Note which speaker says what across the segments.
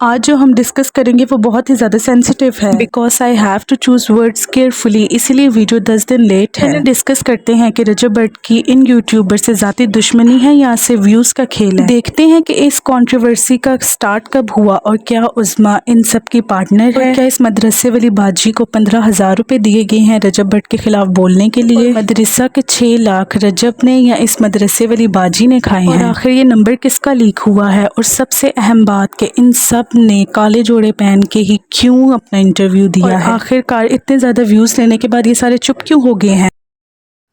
Speaker 1: आज जो हम डिस्कस करेंगे वो बहुत ही ज़्यादा सेंसिटिव है because I have to choose words carefully, इसीलिए वीडियो 10 दिन लेट है। डिस्कस करते हैं कि रजब भट्ट की इन यूट्यूबर से ज़ाती दुश्मनी है या सिर्फ व्यूज़ का खेल है। देखते हैं कि इस कंट्रोवर्सी का स्टार्ट कब हुआ और क्या उज़मा इन सब की पार्टनर है। क्या इस मदरसे वाली बाजी को 15,000 रुपए दिए गए हैं रजब भट्ट के खिलाफ बोलने के लिए? मदरसा के 6 लाख रजब ने या इस मदरसे वाली बाजी ने खाए हैं? आखिर ये नंबर किसका लीक हुआ है? और सबसे अहम बात कि इन सब ने काले जोड़े पहन के ही क्यों अपना इंटरव्यू दिया है? आखिरकार इतने ज्यादा व्यूज लेने के बाद ये सारे चुप क्यों हो गए हैं?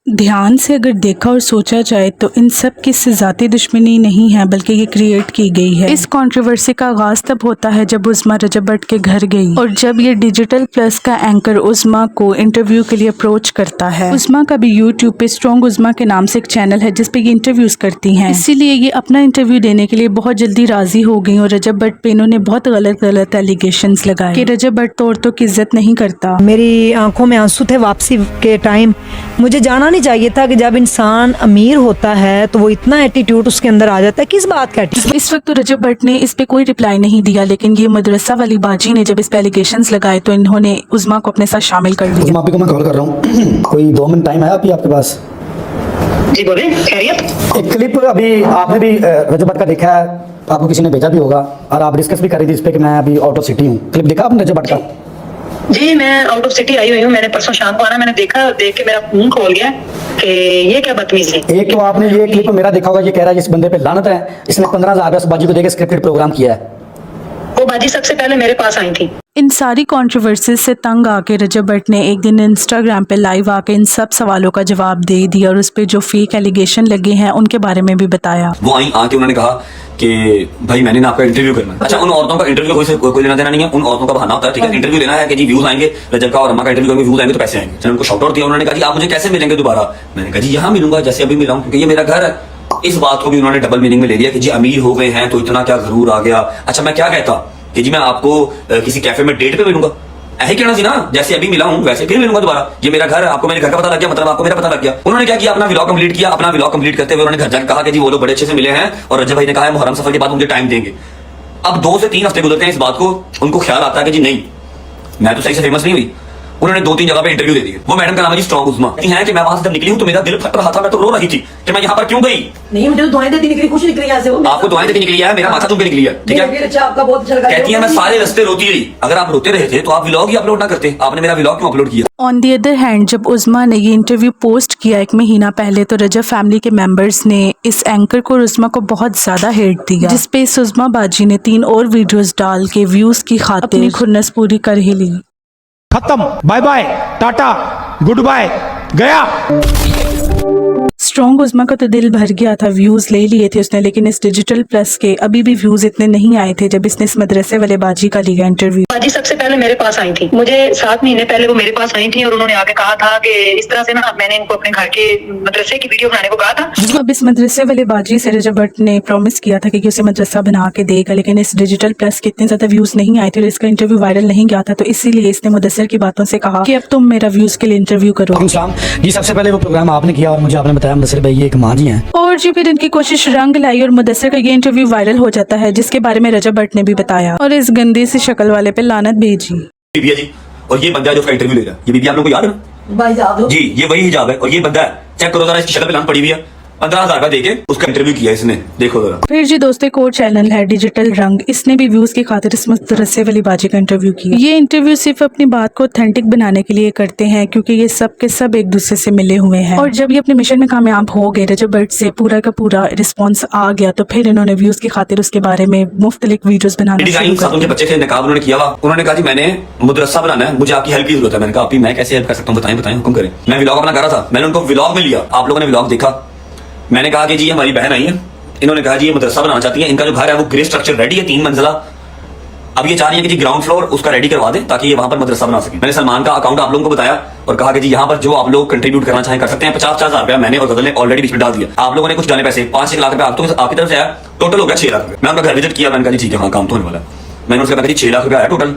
Speaker 1: ध्यान से अगर देखा और सोचा जाए तो इन सब की ज़ाती दुश्मनी नहीं है बल्कि ये क्रिएट की गई है। इस कंट्रोवर्सी का आगाज तब होता है जब उज़मा रजब भट्ट के घर गई और जब ये डिजिटल प्लस का एंकर उज़मा को इंटरव्यू के लिए अप्रोच करता है। उज़मा का भी यूट्यूब पे स्ट्रॉन्ग उज़मा के नाम से एक चैनल है जिसपे ये इंटरव्यूज करती हैं, इसीलिए ये अपना इंटरव्यू देने के लिए बहुत जल्दी राजी हो गई और रजब भट्ट पे इन्होंने बहुत गलत एलिगेशंस लगाए कि रजब भट्ट तो औरतों की इज्जत नहीं करता।
Speaker 2: मेरी आंखों में आंसू थे वापसी के टाइम। मुझे जाना चाहिए था कि जब इंसान अमीर होता है तो वो इतना एटीट्यूड उसके अंदर आ जाता है। किस बात का एटीट्यूड?
Speaker 1: इस वक्त तो रजब भट्ट ने इस पे कोई रिप्लाई नहीं दिया, लेकिन ये मदरसा वाली बाजी ने जब इस पे एलिगेशंस लगाए तो इन्होंने उज़मा को अपने साथ शामिल कर लिया।
Speaker 3: उज़मा को मैं कॉल कर रहा हूँ कोई 2 मिनट टाइम है अभी आपके पास?
Speaker 4: जी बोले, खैरियत?
Speaker 3: एक क्लिप अभी आपने भी रजब भट्ट का देखा है, आपको किसी ने भेजा भी होगा और आप डिस्कस भी कर रही थी इस पे कि मैं अभी आउट ऑफ सिटी हूँ। क्लिप देखा आपने रजब भट्ट का?
Speaker 4: जी मैं आउट ऑफ सिटी आई हुई हूँ। मैंने परसों शाम को आना, मैंने देखा, देख के मेरा खून खोल गया कि ये क्या बदतमीजी है।
Speaker 3: एक तो आपने ये क्लिप मेरा देखा होगा, ये कह रहा है इस बंदे पे लानत है, इसने 15,000 रुपये बाजी को देके स्क्रिप्टेड प्रोग्राम किया है।
Speaker 4: वो बाजी सबसे पहले मेरे पास आई थी।
Speaker 1: इन सारी कंट्रोवर्सीज से तंग आके रजब भट्ट ने एक दिन इंस्टाग्राम पे लाइव आके इन सब सवालों का जवाब दे दिया और उस पे जो फेक एलिगेशन लगे हैं उनके बारे में भी बताया।
Speaker 5: वो आई आके उन्होंने कहा कि भाई मैंने ना आपका इंटरव्यू करना है। अच्छा, उन औरतों का इंटरव्यू कोई लेना देना नहीं है, उन औरतों का बहाना होता है, ठीक है। इंटरव्यू लेना है कि जी व्यूज आएंगे, रजब का और अम्मा का इंटरव्यू करेंगे, व्यूज आएंगे तो पैसे आएंगे। मैंने उनको शॉर्ट आउट दिया, उन्होंने कहा जी आप मुझे कैसे मिलेंगे दोबारा? मैंने कहा जी यहाँ मिलूंगा जैसे अभी मिला हूँ, क्योंकि ये मेरा घर है। इस बात को भी उन्होंने डबल मीनिंग में ले लिया कि जी अमीर हो गए हैं तो इतना क्या जरूर आ गया। अच्छा, मैं क्या कहता कि जी मैं आपको किसी कैफे में डेट पे मिलूंगा, ऐसे कहना सी ना, जैसे अभी मिला हूं वैसे फिर मिलूंगा दोबारा। ये मेरा घर है, आपको मेरे घर का पता लग गया, मतलब आपको मेरा पता लग गया। उन्होंने क्या किया, अपना व्लॉग कंप्लीट किया। अपना व्लॉग कंप्लीट करते हुए उन्होंने घर जाकर कहा कि जी वो लोग बड़े अच्छे से मिले हैं और रजब भाई ने कहा है मुहर्रम सफर के बाद मुझे टाइम देंगे। अब 2 से 3 हफ्ते गुजरते हैं इस बात को, उनको ख्याल आता है कि जी नहीं, मैं तो सही से फेमस नहीं हुई। उन्होंने 2-3 जगह पे इंटरव्यू दे दिए। वो मैडम का नाम है जी स्ट्रॉन्ग उज़मा है कि मैं वहां से जब निकली हूं तो मेरा दिल फट रहा था, मैं तो रो रही थी कि मैं यहाँ पर क्यों गई।
Speaker 6: नहीं, मुझे तो दुआएं देती निकली, खुश निकली यहाँ से। वो
Speaker 5: आपको दुआएं देती निकली है, मेरा माथा तुम पे निकली है, ठीक है।
Speaker 6: अच्छा, आपका बहुत अच्छा लगा।
Speaker 5: कहती है मैं सारे रास्ते रोती रही। अगर आप रोते रहे थे तो आप व्लॉग ही अपलोड ना करते, आपने मेरा व्लॉग क्यों अपलोड किया?
Speaker 1: ऑन दी अदर हैंड जब उज़मा ने ये इंटरव्यू पोस्ट किया 1 महीना पहले तो रजब फैमिली के मेंबर्स ने इस एंकर को और उज़मा को बहुत ज्यादा हेट दिया, जिसपे इस उज़मा बाजी ने 3 और वीडियोस डाल के व्यूज की खातिर अपनी खुन्नस पूरी कर ही ली।
Speaker 7: खत्म, bye bye, tata, goodbye, गया।
Speaker 1: स्ट्रॉन्ग उज़मा का तो दिल भर गया था, व्यूज ले लिए थे उसने, लेकिन इस डिजिटल प्लस के अभी भी व्यूज इतने नहीं आए थे जब इसने इस मदरसे वाले बाजी का लिया इंटरव्यू।
Speaker 4: बाजी सबसे पहले मेरे पास आई थी। मुझे 7 महीने पहले वो मेरे पास आई थी और उन्होंने आके कहा था कि इस तरह से ना, मैंने इनको अपने घर के मदरसे की वीडियो बनाने को कहा था।
Speaker 1: अब इस मदरसे वाले बाजी से रजब भट्ट ने प्रॉमिस किया था कि उसे मदरसा बना के देगा, लेकिन इस डिजिटल प्लस के इतने ज्यादा व्यूज नहीं आए थे और इसका इंटरव्यू वायरल नहीं गया था, तो इसीलिए इसने मुदस्सिर की बातों से कहा कि अब तुम मेरा व्यूज के लिए इंटरव्यू करो।
Speaker 3: जी सबसे पहले वो प्रोग्राम आपने किया और मुझे आपने बताया मुदस्सिर भाई ये एक माँ जी हैं,
Speaker 1: और जी फिर इनकी कोशिश रंग लाई और मुदस्सिर का ये इंटरव्यू वायरल हो जाता है, जिसके बारे में रजब भट्ट ने भी बताया और इस गंदी सी शक्ल वाले पे लानत भेजी।
Speaker 5: बीबी है जी, और ये बंदा है जो उसका इंटरव्यू ले रहा है। ये बीबी आप लोगों को याद है ना?
Speaker 6: भाई साहब
Speaker 5: जी, ये वही हिजाब है और ये बंदा है, चेक करो जरा इसकी शक्ल पे लान पड़ी हुई है। 15,000 का देके उसका इंटरव्यू किया इसने, देखो जरा।
Speaker 1: फिर जी दोस्तों एक और चैनल है डिजिटल रंग, इसने भी व्यूज की खातिर इस मदरसे वाली बाजी का इंटरव्यू किया। ये इंटरव्यू सिर्फ अपनी बात को ऑथेंटिक बनाने के लिए करते हैं क्योंकि ये सब के सब एक दूसरे से मिले हुए हैं, और जब ये अपने मिशन में कामयाब हो गए, रजब भट्ट से पूरा का पूरा रिस्पॉन्स आ गया, तो फिर इन्होंने व्यूज की खातिर उसके बारे में मुख्तलिफ वीडियोस बनाना शुरू कर
Speaker 5: उनके बच्चे थे, निकाब उन्होंने किया हुआ। उन्होंने कहा जी मैंने मदरसा बनाना है, मुझे आपकी हेल्प की जरूरत है। मैंने कहा आप मैं कैसे हेल्प कर सकता हूँ, बताएं हुक्म करें। मैं व्लॉग अपना कर रहा था, मैंने उनको व्लॉग में लिया, आप लोगों ने व्लॉग देखा। मैंने कहा कि जी हमारी बहन आई है, इन्होंने कहा जी ये मदरसा बनाना चाहती है, इनका जो घर है वो ग्रे स्ट्रक्चर रेडी है 3 मंजिला। अब ये चाह रही है कि जी ग्राउंड फ्लोर उसका रेडी करवा दें ताकि ये वहां पर मदरसा बना सके। मैंने सलमान का अकाउंट आप लोगों को बताया और कहा कि जी यहाँ पर जो आप लोग कंट्रीब्यूट करना चाहें कर सकते हैं। 50,000 रुपया मैंने और गजल ने ऑलरेडी बीच में डाल दिया। आप लोगों ने कुछ डाले पैसे, 5-6 लाख रुपया आपकी तरफ से आया, टोटल हो गया 6 लाख रुपया। मैं उनका घर विजिट किया, मैंने कहा जी ठीक है हाँ काम तो होने वाला है। मैंने उससे कहा जी 6 लाख रुपया आया टोटल,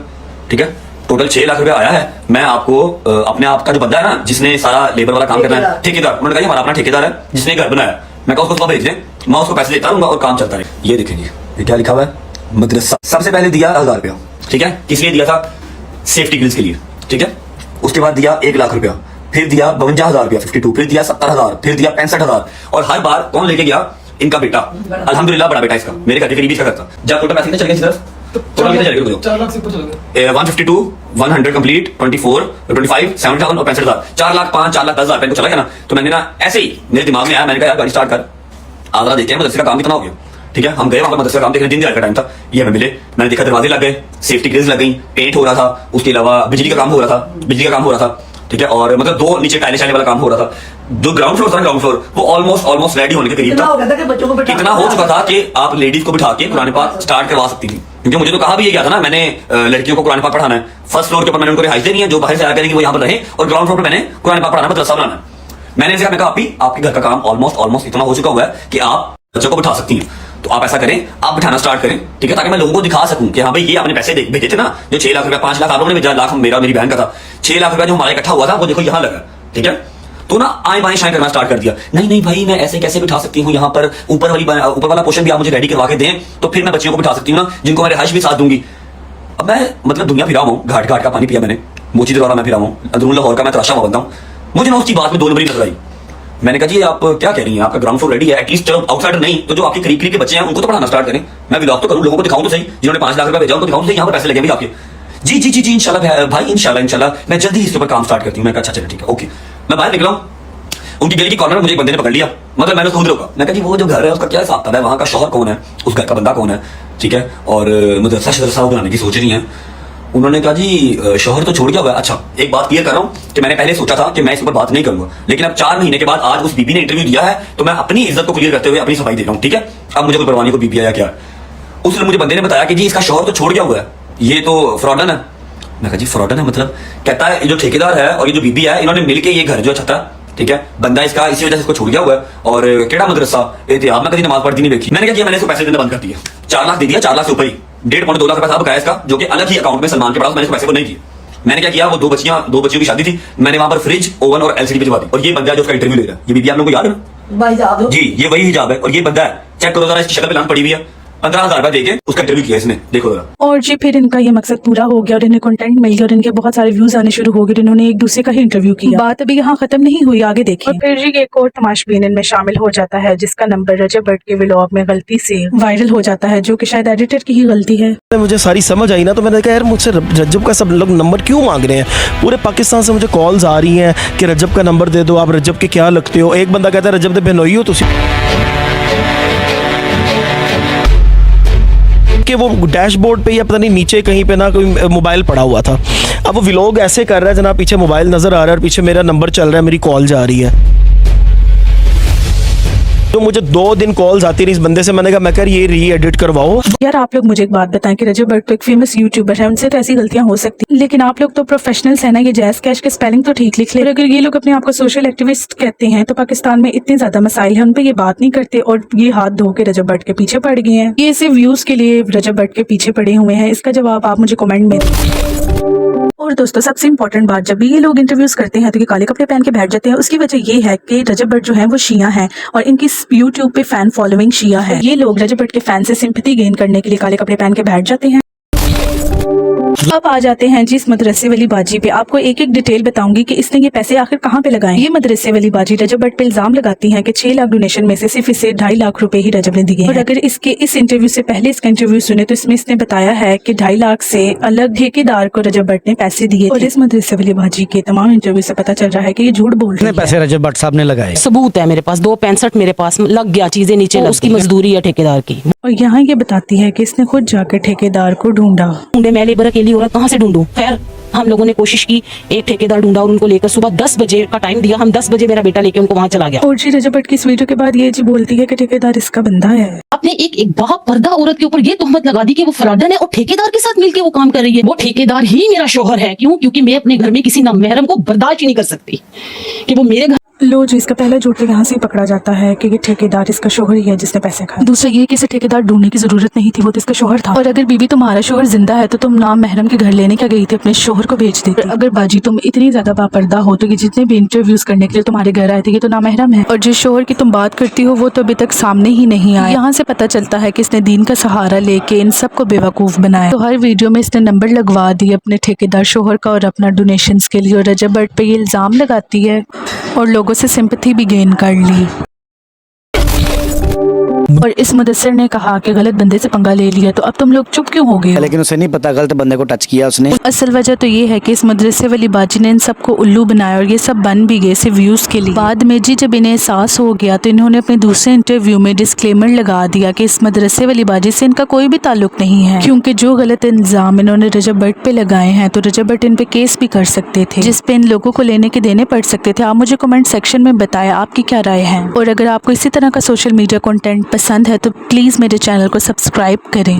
Speaker 5: ठीक है, टोटल 6 लाख रुपया आया है। मैं आपको अपने आप का जो बंदा है ना जिसने सारा लेबर वाला काम करना है, ठेकेदार, उन्होंने कहा हमारा अपना ठेकेदार है जिसने घर बनाया, मैं उसको भेज दें, मैं उसको पैसे देता रहूंगा और काम चलता रहे। ये देखेंगे ये क्या लिखा हुआ है, मदरसा सबसे पहले दिया 1000 रुपया, ठीक है, किस लिए दिया था? सेफ्टी गिल्स के लिए, ठीक है। उसके बाद दिया 1 लाख रुपया, फिर दिया 52,000 रुपया 52, फिर दिया 70,000, फिर दिया 65,000। और हर बार कौन लेके गया? इनका बेटा, अल्हम्दुलिल्लाह बड़ा बेटा इसका, मेरे घर के करीब इसका घर था। जब टोटल पैसे चले गए सिर्फ टोटल कितने चले गए?
Speaker 8: 4 लाख से ऊपर चले गए।
Speaker 5: 152, 100 कंप्लीट, 24, 25, 70,000 और 65,000, 4 लाख 5, 4 लाख 10,000 रुपए को चला गया ना। तो मैंने ना ऐसे ही मेरे दिमाग में आया, मैंने कहा यार गाड़ी स्टार्ट कर, आगरा देखते हैं मदरसे का काम कितना हो गया, ठीक है। हम गए वहां पर मदरसे का काम देखने, दिन दिहाड़े का टाइम था, ये हमें मिले, मैंने देखा दरवाजे लग गए, सेफ्टी ग्रिल्स लग गई, पेंट हो रहा था, उसके अलावा बिजली का काम हो रहा था, ठीक है। और मतलब 2 नीचे टाइलें छाने वाला काम हो रहा था। जो ग्राउंड फ्लोर था, ग्राउंड फ्लोर वो ऑलमोस्ट रेडी होने के करीब
Speaker 6: इतना
Speaker 5: था।
Speaker 6: हो गया था कि बच्चों को बिठा
Speaker 5: इतना हो चुका था कि आप लेडीज को बिठा के कुरान पाक स्टार्ट करवा सकती थी, क्योंकि मुझे तो कहा भी ये गया था ना, मैंने लड़कियों को कुरान पाक पढ़ाना है। फर्स्ट फ्लोर के ऊपर मैंने उनको रिहाइश देनी है, जो बाहर से आया करेंगे वो यहाँ पर रहे, और ग्राउंड फ्लोर पर मैंने कुरान पाक पढ़ाना, मदरसा बनाना है। मैंने कहा आपके घर का काम ऑलमोस्ट इतना हो चुका हुआ है कि आप बच्चों को बिठा सकती हैं, तो आप ऐसा करें, आप बिठाना स्टार्ट करें, ठीक है, ताकि मैं लोगों को दिखा सकूं कि हाँ भाई ये आपने पैसे भेजे थे ना, जो 6 लाख रुपया, 5 लाख आप लोगों ने भेजा, लाख मेरा मेरी बहन का था, 6 लाख रुपया जो हमारा इकट्ठा हुआ था वो देखो यहाँ लगा, ठीक है। तो ना आए बाएं शाएं करना स्टार्ट कर दिया, नहीं भाई मैं ऐसे कैसे बिठा सकती हूँ यहाँ पर, ऊपर वाला पोर्शन भी आप मुझे रेडी करवा के दें, तो फिर मैं बच्चियों को बिठा सकती हूँ ना, जिनको मैं रिहाइश भी साथ दूंगी। अब मैं मतलब दुनिया फिरा हूँ, घाट घाट का पानी पिया मैंने, मोची दरबार मैं फिरा हूँ, अंदरून लाहौर का मैं तराशा हुआ बनता हूँ। मुझे ना उसकी बात में 2 नंबरी नजर आई। मैंने कहा जी आप क्या कह रही हैं, आपका ग्राउंड फ्लोर रेडी है, एटलीस्ट चलो आउटसाइडर नहीं तो जो आपके करीब के बच्चे हैं उनको तो पढ़ाना स्टार्ट करें। मैं व्लॉग तो करूं, लोगों को दिखाऊं तो सही, जिन्होंने 5 लाख रुपया भेजा उनको दिखाऊं तो सही, यहाँ पर पैसे लगे भी आपके। जी इंशाल्लाह भाई, इंशाल्लाह मैं जल्दी ही इसके ऊपर काम स्टार्ट करती हूँ। मैं कहा अच्छा चलो ठीक है, ओके। मैं बाहर निकला, उनकी गली की कॉर्नर में मुझे एक बंदे ने पकड़ लिया, मतलब मैंने उसको खुद रोका। मैं कहा जी वो जो घर है उसका क्या हिसाब है, वहाँ का शौहर कौन है, उस घर का बंदा कौन है, ठीक है, और मदरसा शदरसा बनाने की सोच रही है। उन्होंने कहा जी शौहर तो छोड़ गया हुआ है। अच्छा एक बात क्लियर कर रहा हूँ कि मैंने पहले सोचा था कि मैं इस पर बात नहीं करूंगा, लेकिन अब 4 महीने के बाद आज उस बीबी ने इंटरव्यू दिया है, तो मैं अपनी इज्जत को क्लियर करते हुए अपनी सफाई दे रहा हूँ, ठीक है। अब मुझे कोई परवाह नहीं को बीबी आया क्या। उसने मुझे बंदे ने बताया कि जी इसका शौहर तो छोड़ गया हुआ है, ये तो फ्रॉडन है। मैं कहा जी फ्रॉडन है मतलब? कहता है ये जो ठेकेदार है और ये जो बीबी है इन्होंने मिलकर ये घर जो छता, ठीक है, बंदा इसका इसी वजह से इसको छोड़ गया हुआ है। और केड़ा मदरसा एहतियाब में कभी नमाज पढ़ती नहीं देखी। मैंने कहा मैंने इसको पैसे देना बंद कर दिया, 4 लाख दे दिया, 4 लाख से ऊपर ही 1.5-2 लाख रुपया बकाया इसका, जो कि अलग ही अकाउंट में सलमान के पास, मैंने इसको पैसे को नहीं किया। मैंने क्या किया, वो 2 बच्चियों की शादी थी, मैंने वहां पर फ्रिज, ओवन और LCD भिजवा दी। और ये बंदा जो उसका इंटरव्यू ले रहा है, ये बीबी आप लोगों को याद है ना?
Speaker 6: भाई साहब
Speaker 5: जी ये वही हिजाब है, और ये बंदा है, चेक करो जरा इसकी शक्ल पे लान पड़ी हुई है। 15,000 रुपया देके उसका इंटरव्यू किया इसने, देखो जरा।
Speaker 1: और जी फिर इनका ये मकसद पूरा हो गया और इन्हें कंटेंट मिल गया और इनके बहुत सारे व्यूज आने शुरू हो गए। इन्होंने एक दूसरे का ही इंटरव्यू किया। बात अभी यहाँ खत्म नहीं हुई, आगे देखिए। और फिर जी एक और तमाशबीन इनमें शामिल हो जाता है, जिसका नंबर रजब भट्ट के व्लॉग में गलती से वायरल हो जाता है, जो कि शायद एडिटर की ही गलती है।
Speaker 9: मुझे सारी समझ आई ना, तो मैंने कहा यार मुझसे रजब का सब लोग नंबर क्यों मांग रहे हैं। पूरे पाकिस्तान से मुझे कॉल्स आ रही हैं कि रजब का नंबर दे दो, आप रजब के क्या लगते हो। एक बंदा कहता है रजब दे बहनोई हो तुसी, कि वो डैशबोर्ड पे या पता नहीं नीचे कहीं पे ना कोई मोबाइल पड़ा हुआ था। अब वो व्लॉग ऐसे कर रहा है जनाब, पीछे मोबाइल नज़र आ रहा है और पीछे मेरा नंबर चल रहा है, मेरी कॉल जा रही है। तो मुझे 2 दिन कॉल्स आती रही इस बंदे से। मैंने कहा मैं कर ये री एडिट करवाओ।
Speaker 1: यार आप लोग मुझे एक बात बताएं कि रजब भट्ट तो एक फेमस यूट्यूबर है, उनसे तो ऐसी गलतियां हो सकती हैं, लेकिन आप लोग तो प्रोफेशनल्स हैं ना, ये जैज़ कैश के स्पेलिंग तो ठीक लिख ले। अगर ये लोग अपने आप को सोशल एक्टिविस्ट कहते हैं तो पाकिस्तान में इतने ज्यादा मसाइल हैं, उन पे ये बात नहीं करते और ये हाथ धो के रजब भट्ट के पीछे पड़ गए हैं। ये सिर्फ व्यूज के लिए रजब भट्ट के पीछे पड़े हुए हैं। इसका जवाब आप मुझे कमेंट में। और दोस्तों सबसे इम्पोर्टेंट बात, जब भी ये लोग इंटरव्यूज करते हैं तो ये काले कपड़े पहन के बैठ जाते हैं। उसकी वजह ये है कि रजब भट्ट जो है वो शिया हैं और इनकी यूट्यूब पे फैन फॉलोइंग शिया है। ये लोग रजब भट्ट के फैन से सिंपैथी गेन करने के लिए काले कपड़े पहन के बैठ जाते हैं। अब आ जाते हैं जी इस मदरसे वाली बाजी पे। आपको एक एक डिटेल बताऊंगी कि इसने ये पैसे आखिर कहाँ पे लगाए। ये मदरसे वाली बाजी रजब भट्ट पे इल्जाम लगाती है कि 6 लाख डोनेशन में से सिर्फ इसे 2.5 लाख रुपए ही रजब ने दिए। और अगर इसके इस इंटरव्यू से पहले इसका इंटरव्यू सुने तो इसमें इसने बताया है कि 2.5 लाख से अलग ठेकेदार को रजब भट्ट ने पैसे दिए। और इस मदरसे वाली बाजी के तमाम इंटरव्यू से पता चल रहा है कि ये झूठ बोल रही है।
Speaker 3: पैसे रजब भट्ट साहब ने लगाए,
Speaker 10: सबूत है मेरे पास, 265 मेरे पास लग गया, चीजें नीचे उसकी मजदूरी है ठेकेदार की।
Speaker 1: और यहाँ ये बताती है कि इसने खुद जाकर ठेकेदार को ढूंढा।
Speaker 10: मैं लेबर अकेली औरत कहाँ से ढूंढूं। खैर हम लोगों ने कोशिश की, एक ठेकेदार ढूंढा और उनको लेकर सुबह 10 बजे का टाइम दिया। हम 10 बजे मेरा बेटा लेके उनको वहाँ चला गया।
Speaker 1: और जी रजब भट्ट की इस वीडियो के बाद ये जी बोलती है कि ठेकेदार इसका बंदा है।
Speaker 10: आपने एक बापर्दा औरत के ऊपर ये तोहमत लगा दी कि वो फ्रॉडन है और ठेकेदार के साथ मिलकर वो काम कर रही है। वो ठेकेदार ही मेरा शौहर है। क्यों? क्योंकि मैं अपने घर में किसी नामहरम को बर्दाश्त ही नहीं कर सकती कि वो मेरे घर।
Speaker 1: लो जी, इसका पहला झूठ तो यहाँ से ही पकड़ा जाता है कि ये ठेकेदार इसका शोहर ही है जिसने पैसे खाए। दूसरा ये कि इसे ठेकेदार ढूंढने की जरूरत नहीं थी, वो तो इसका शोहर था। और अगर बीवी तुम्हारा शोहर जिंदा है तो तुम नाम महरम के घर लेने क्या गई थी, अपने शोहर को भेज देती। अगर बाजी तुम इतनी ज्यादा बापर्दा हो तो कि जितने भी इंटरव्यूज करने के लिए तुम्हारे घर आए थे ये तो नाम महरम है। और जिस शोहर की तुम बात करती हो वो तो अभी तक सामने ही नहीं आया। यहाँ से पता चलता है कि इसने दीन का सहारा लेके इन सबको बेवकूफ बनाया। तो हर वीडियो में इसने नंबर लगवा दिए अपने ठेकेदार शोहर का और अपना डोनेशंस के लिए। और रजब भट्ट पे ये इल्जाम लगाती है और लोगों से सिंपैथी भी गेन कर ली। और इस मुदस्सिर ने कहा कि गलत बंदे से पंगा ले लिया तो अब तुम लोग चुप क्यों हो गए?
Speaker 3: लेकिन उसे नहीं पता गलत बंदे को टच किया उसने।
Speaker 1: असल वजह तो ये है कि इस मदरसे वाली बाजी ने इन सबको उल्लू बनाया और ये सब बन भी गए सिर्फ व्यूज के लिए। बाद में जी जब इन्हें एहसास हो गया तो इन्होंने अपने दूसरे इंटरव्यू में डिस्क्लेमर लगा दिया कि इस मदरसे वाली बाजी से इनका कोई भी ताल्लुक नहीं है, क्योंकि जो गलत इल्जाम इन्होंने रजब भट्ट पे लगाए हैं तो रजब भट्ट इन पे केस भी कर सकते थे जिसपे इन लोगों को लेने के देने पड़ सकते थे। आप मुझे कमेंट सेक्शन में बताएं आपकी क्या राय है। और अगर आपको इसी तरह का सोशल मीडिया कंटेंट पसंद है तो प्लीज मेरे चैनल को सब्सक्राइब करें।